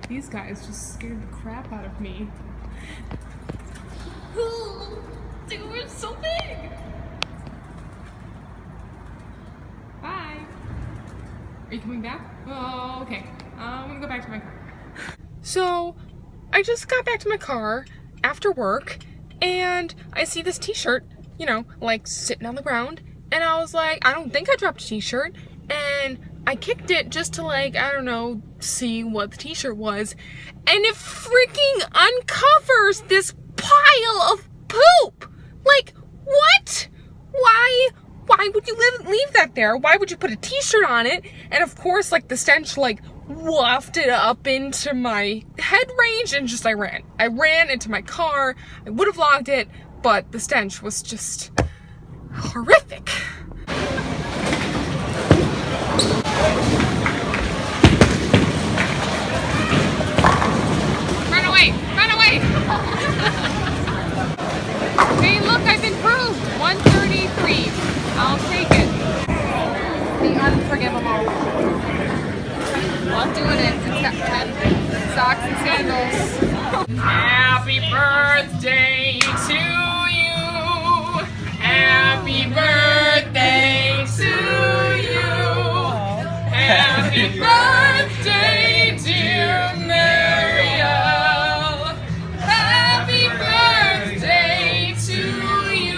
These guys just scared the crap out of me. They were so big! Bye! Are you coming back? Oh, okay. I'm gonna go back to my car. So, I just got back to my car after work, and I see this t-shirt, like sitting on the ground, and I was like, I don't think I dropped a t-shirt, and I kicked it just to see what the t-shirt was, and it freaking uncovers this pile of poop! Like, what? Why would you leave that there? Why would you put a t-shirt on it? And of course, the stench, wafted up into my head range, and I ran. I ran into my car. I would have logged it, but the stench was just horrific. Run away! Run away! Hey, look, I've improved! 133. I'll take it. The unforgivable. Not doing it. It's got 10 socks and sandals. Happy birthday to you. Happy birthday to you. Happy birthday, dear Mariel. Happy birthday to you.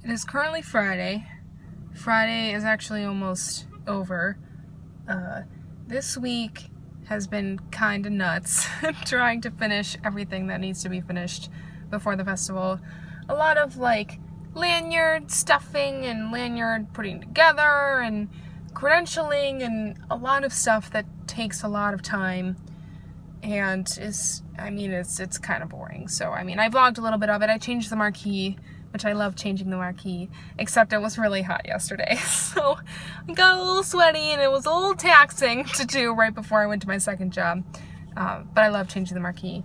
It is currently Friday. Friday is actually almost over. This week has been kind of nuts, trying to finish everything that needs to be finished before the festival. A lot of lanyard stuffing and lanyard putting together and credentialing and a lot of stuff that takes a lot of time and it's kind of boring. So, I vlogged a little bit of it. I changed the marquee, which I love changing the marquee, except it was really hot yesterday. So I got a little sweaty and it was a little taxing to do right before I went to my second job. But I love changing the marquee.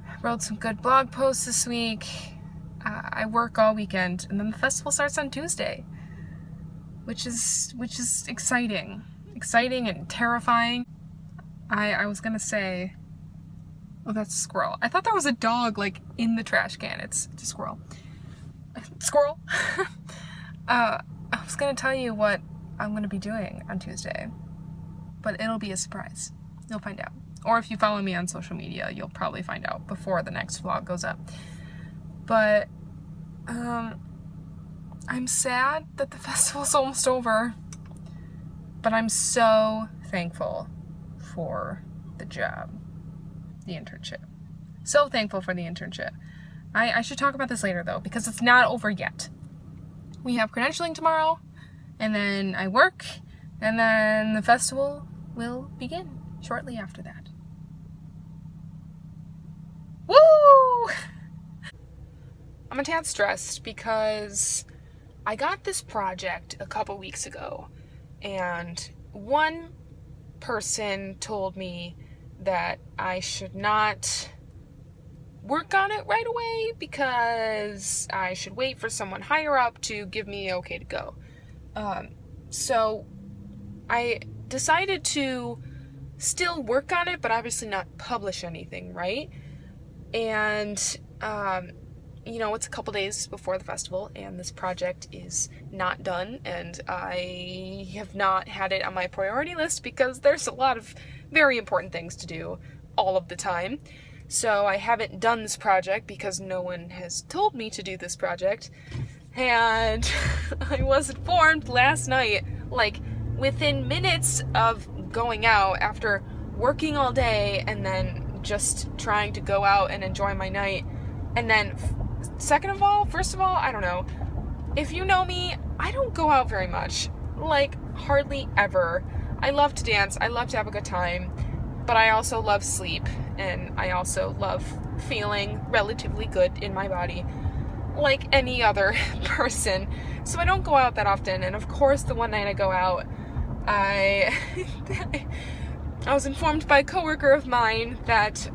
I wrote some good blog posts this week. I work all weekend and then the festival starts on Tuesday, which is exciting. Exciting and terrifying. I was gonna say, oh, that's a squirrel. I thought there was a dog in the trash can. It's a squirrel. Squirrel. I was gonna tell you what I'm gonna be doing on Tuesday, but it'll be a surprise. You'll find out. Or if you follow me on social media, you'll probably find out before the next vlog goes up. But I'm sad that the festival's almost over, but I'm so thankful for the job, the internship. So thankful for the internship. I should talk about this later though, because it's not over yet. We have credentialing tomorrow, and then I work, and then the festival will begin shortly after that. Woo! I'm a tad stressed because I got this project a couple weeks ago, and one person told me that I should not work on it right away because I should wait for someone higher up to give me okay to go. So I decided to still work on it, but obviously not publish anything, right? And it's a couple days before the festival and this project is not done, and I have not had it on my priority list because there's a lot of very important things to do all of the time. So I haven't done this project because no one has told me to do this project. And I was informed last night, within minutes of going out after working all day and then just trying to go out and enjoy my night. And then first of all, I don't know. If you know me, I don't go out very much. Hardly ever. I love to dance, I love to have a good time, but I also love sleep, and I also love feeling relatively good in my body, like any other person. So I don't go out that often, and of course the one night I go out, I was informed by a coworker of mine that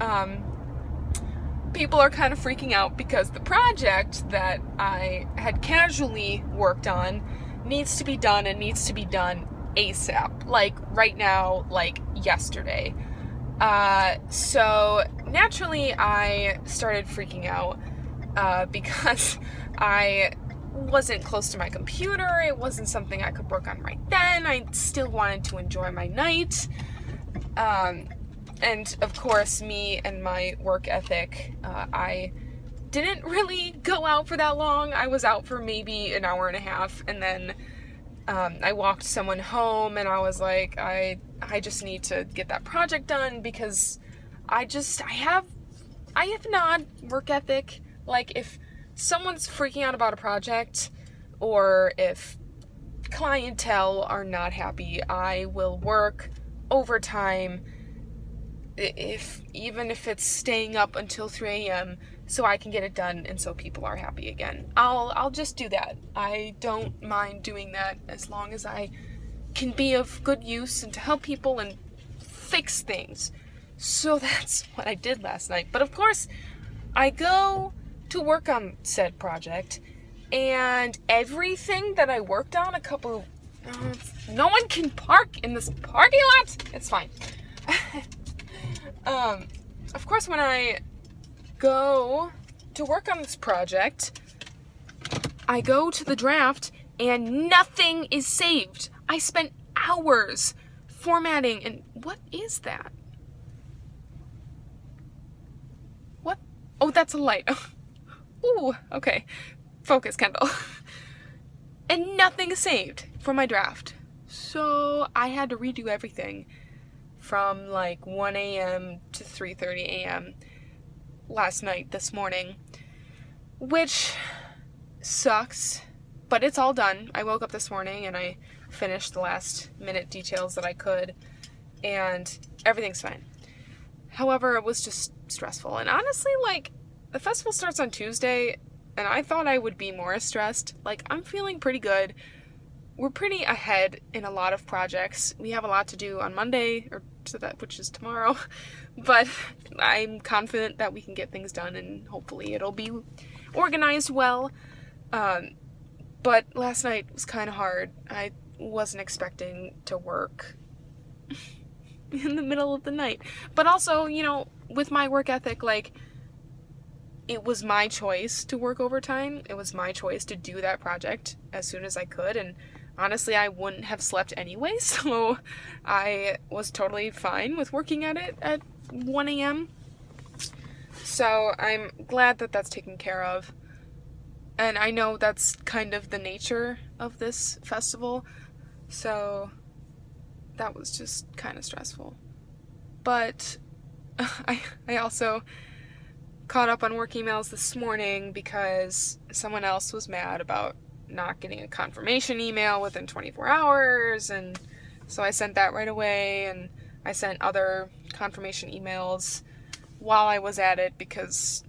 people are kind of freaking out because the project that I had casually worked on needs to be done, and needs to be done ASAP, like right now, like yesterday. So naturally I started freaking out because I wasn't close to my computer. It wasn't something I could work on right then. I still wanted to enjoy my night. And of course, me and my work ethic, I didn't really go out for that long. I was out for maybe an hour and a half, and then I walked someone home, and I was like, I just need to get that project done, because I have not work ethic. Like, if someone's freaking out about a project, or if clientele are not happy, I will work overtime, even if it's staying up until 3 a.m. so I can get it done, and so people are happy again. I'll just do that. I don't mind doing that as long as I can be of good use and to help people and fix things. So that's what I did last night. But of course, I go to work on said project, and everything that I worked on no one can park in this parking lot. It's fine. Of course, when I go to work on this project, I go to the draft and nothing is saved. I spent hours formatting, and what is that? What? Oh, that's a light. Ooh, okay. Focus, Kendall. And nothing is saved for my draft. So I had to redo everything from like 1 a.m. to 3:30 a.m. this morning, which sucks, but it's all done. I woke up this morning and I finished the last minute details that I could, and everything's fine. However, it was just stressful, and honestly, like, the festival starts on Tuesday, and I thought I would be more stressed. Like, I'm feeling pretty good. We're pretty ahead in a lot of projects. We have a lot to do on Monday, which is tomorrow, but I'm confident that we can get things done, and hopefully it'll be organized well. But last night was kind of hard. I wasn't expecting to work in the middle of the night. But also, you know, with my work ethic, like, it was my choice to work overtime. It was my choice to do that project as soon as I could, and honestly, I wouldn't have slept anyway, so I was totally fine with working at it at 1 a.m. So I'm glad that that's taken care of. And I know that's kind of the nature of this festival, so that was just kind of stressful. But I also caught up on work emails this morning because someone else was mad about not getting a confirmation email within 24 hours, and so I sent that right away, and I sent other confirmation emails while I was at it because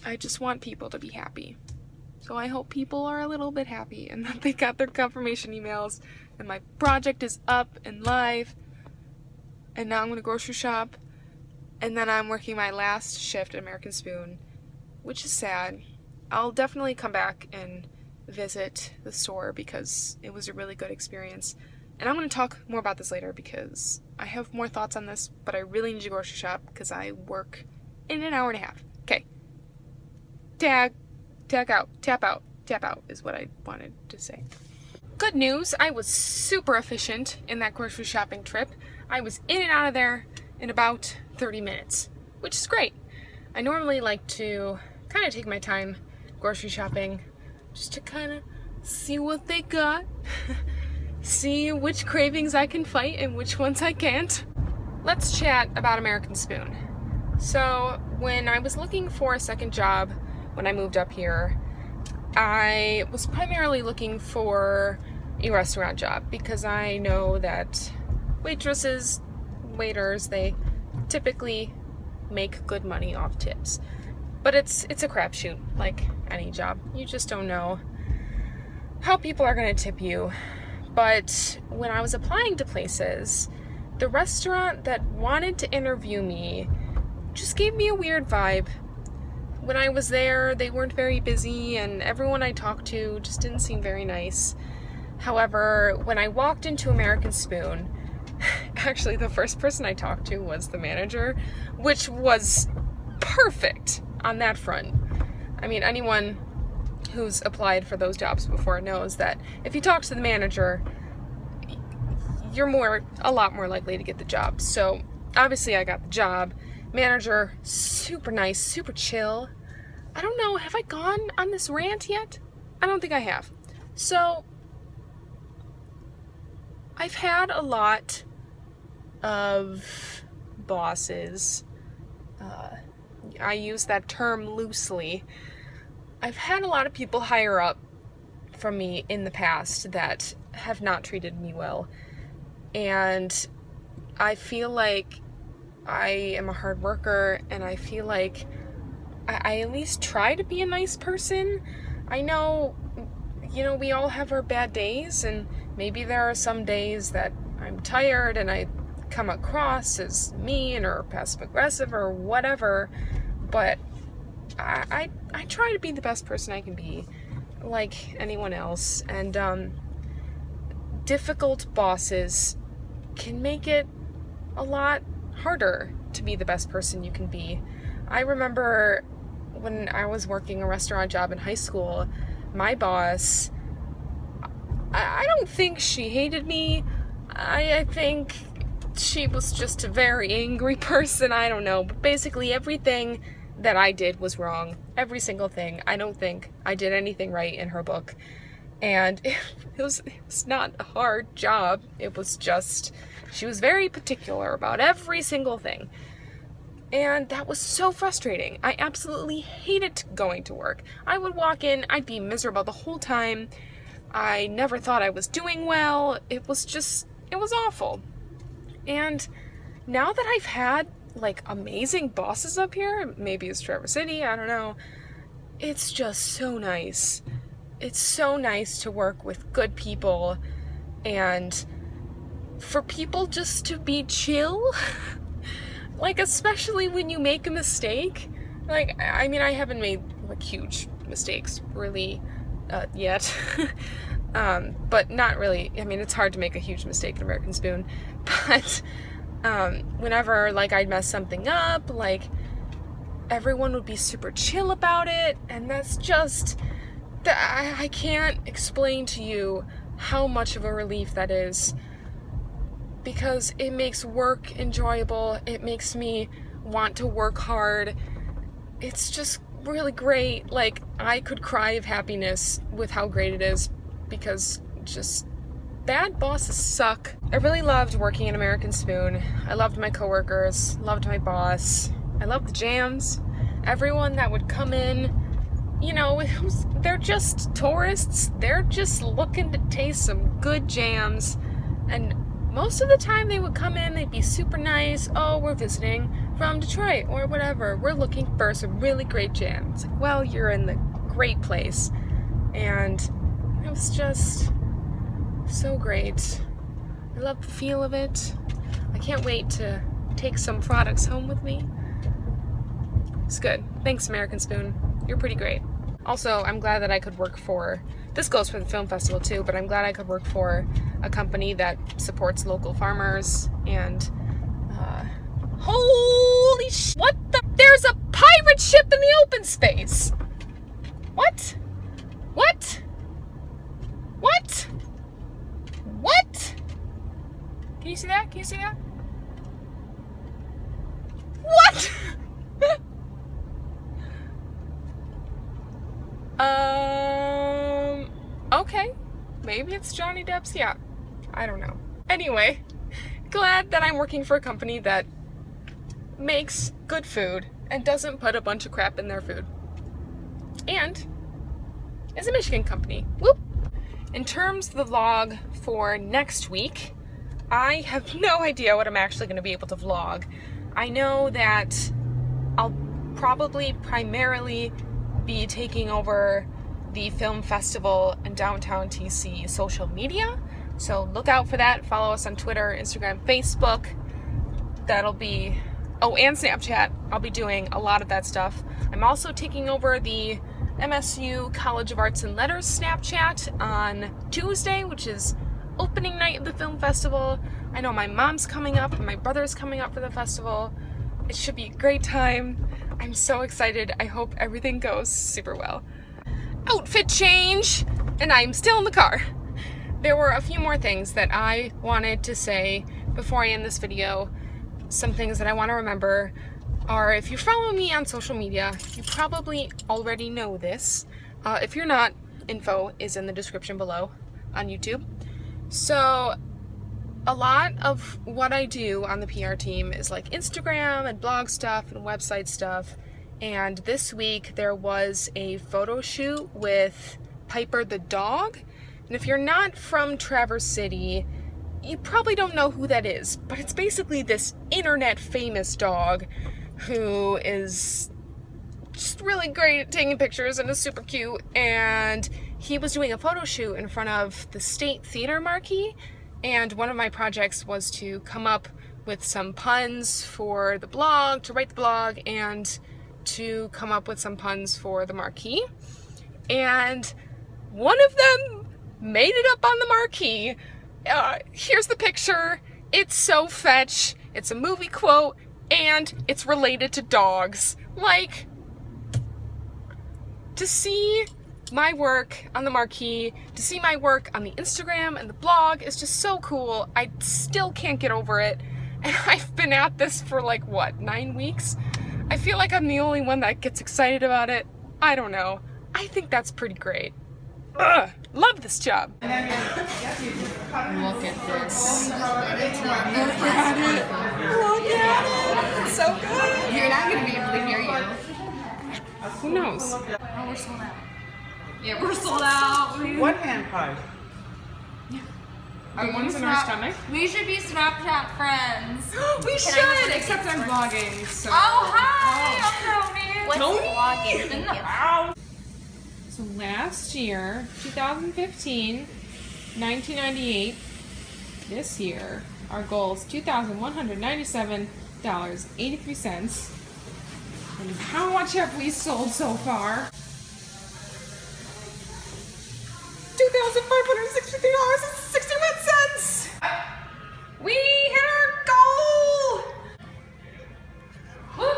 I just want people to be happy. So I hope people are a little bit happy and that they got their confirmation emails, and my project is up and live, and now I'm gonna grocery shop, and then I'm working my last shift at American Spoon, which is sad. I'll definitely come back and visit the store because it was a really good experience. And I'm going to talk more about this later because I have more thoughts on this, but I really need to grocery shop because I work in an hour and a half. Okay. Tap out is what I wanted to say. Good news, I was super efficient in that grocery shopping trip. I was in and out of there in about 30 minutes, which is great. I normally like to kind of take my time grocery shopping just to kind of see what they got, see which cravings I can fight and which ones I can't. Let's chat about American Spoon. So when I was looking for a second job when I moved up here, I was primarily looking for a restaurant job because I know that waitresses, waiters, they typically make good money off tips. But it's a crapshoot, like any job. You just don't know how people are going to tip you. But when I was applying to places, the restaurant that wanted to interview me just gave me a weird vibe. When I was there, they weren't very busy, and everyone I talked to just didn't seem very nice. However, when I walked into American Spoon, actually the first person I talked to was the manager, which was perfect on that front. I mean, anyone who's applied for those jobs before knows that if you talk to the manager, you're a lot more likely to get the job. So obviously I got the job. Manager, super nice, super chill. I don't know, have I gone on this rant yet? I don't think I have. So I've had a lot of bosses. I use that term loosely. I've had a lot of people higher up from me in the past that have not treated me well. And I feel like I am a hard worker, and I feel like I at least try to be a nice person. I know, we all have our bad days, and maybe there are some days that I'm tired and I come across as mean or passive aggressive or whatever, but I try to be the best person I can be, like anyone else. And difficult bosses can make it a lot harder to be the best person you can be. I remember when I was working a restaurant job in high school, my boss, I don't think she hated me. I think she was just a very angry person. I don't know. But basically everything that I did was wrong. Every single thing. I don't think I did anything right in her book. And it was not a hard job. It was just, she was very particular about every single thing. And that was so frustrating. I absolutely hated going to work. I would walk in, I'd be miserable the whole time. I never thought I was doing well. It was awful. And now that I've had like amazing bosses up here, maybe it's Traverse City, I don't know, it's just so nice. It's so nice to work with good people and for people just to be chill. Like, especially when you make a mistake. Like, I mean, I haven't made like huge mistakes really yet. But not really. I mean, it's hard to make a huge mistake in American Spoon. But whenever like I'd mess something up, like everyone would be super chill about it, and that's just I can't explain to you how much of a relief that is, because it makes work enjoyable. It makes me want to work hard. It's just really great. Like, I could cry of happiness with how great it is, because just bad bosses suck. I really loved working at American Spoon. I loved my coworkers, loved my boss. I loved the jams. Everyone that would come in, they're just tourists. They're just looking to taste some good jams. And most of the time they would come in, they'd be super nice. Oh, we're visiting from Detroit or whatever. We're looking for some really great jams. Like, well, you're in the great place. And it was just so great. I love the feel of it. I can't wait to take some products home with me. It's good. Thanks, American Spoon. You're pretty great. Also, I'm glad that I could work for, this goes for the film festival too, but I'm glad I could work for a company that supports local farmers. And holy what the, there's a pirate ship in the open space. What? Can you see that? What? Okay. Maybe it's Johnny Depp's yacht. I don't know. Anyway, glad that I'm working for a company that makes good food and doesn't put a bunch of crap in their food. And is a Michigan company. Whoop! In terms of the vlog for next week, I have no idea what I'm actually going to be able to vlog. I know that I'll probably primarily be taking over the film festival in downtown TC social media. So look out for that. Follow us on Twitter, Instagram, Facebook. That'll be, oh, and Snapchat. I'll be doing a lot of that stuff. I'm also taking over the MSU College of Arts and Letters Snapchat on Tuesday, which is opening night of the film festival. I know my mom's coming up and my brother's coming up for the festival. It should be a great time. I'm so excited. I hope everything goes super well. Outfit change, and I'm still in the car. There were a few more things that I wanted to say before I end this video. Some things that I want to remember are, if you follow me on social media, you probably already know this. If you're not, info is in the description below on YouTube. So a lot of what I do on the PR team is like Instagram and blog stuff and website stuff. And this week there was a photo shoot with Piper the dog. And if you're not from Traverse City, you probably don't know who that is. But it's basically this internet famous dog who is just really great at taking pictures and is super cute. And he was doing a photo shoot in front of the State Theater marquee, and one of my projects was to come up with some puns for the blog, to write the blog, and to come up with some puns for the marquee. And one of them made it up on the marquee. Here's the picture. It's so fetch. It's a movie quote, and it's related to dogs. Like, to see my work on the marquee, to see my work on the Instagram and the blog is just so cool. I still can't get over it. And I've been at this for like, what, 9 weeks? I feel like I'm the only one that gets excited about it. I don't know. I think that's pretty great. Ugh, love this job. Look at this. Look at it. It's so good. You're not going to be able to hear you. Who knows? Oh, we're sold out. Yeah, we're sold out. What hand pie? The ones in our stomach? We should be Snapchat friends. We should, except I'm vlogging, so. Oh, hi, I'm Tony. What's vlogging? So last year, 2015, 1998, this year, our goal is $2,197.83. And how much have we sold so far? $2,563.61. We hit our goal! Woo!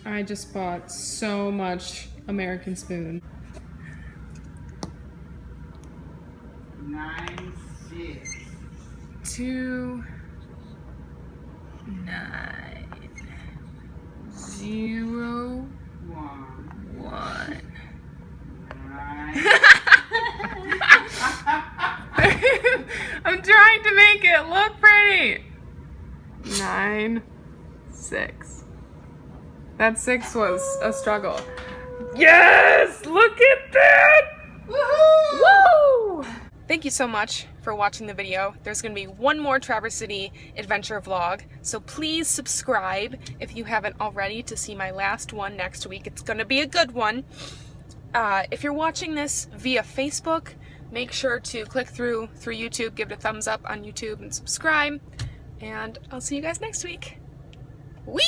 I just bought so much American Spoon. 96. 2 9 0 1. I'm trying to make it look pretty. 9 6. That 6 was a struggle. Yes! Look at that! Woohoo! Woo! Thank you so much for watching the video. There's going to be one more Traverse City adventure vlog, so please subscribe if you haven't already to see my last one next week. It's going to be a good one. If you're watching this via Facebook, make sure to click through YouTube, give it a thumbs up on YouTube, and subscribe. And I'll see you guys next week. Whee!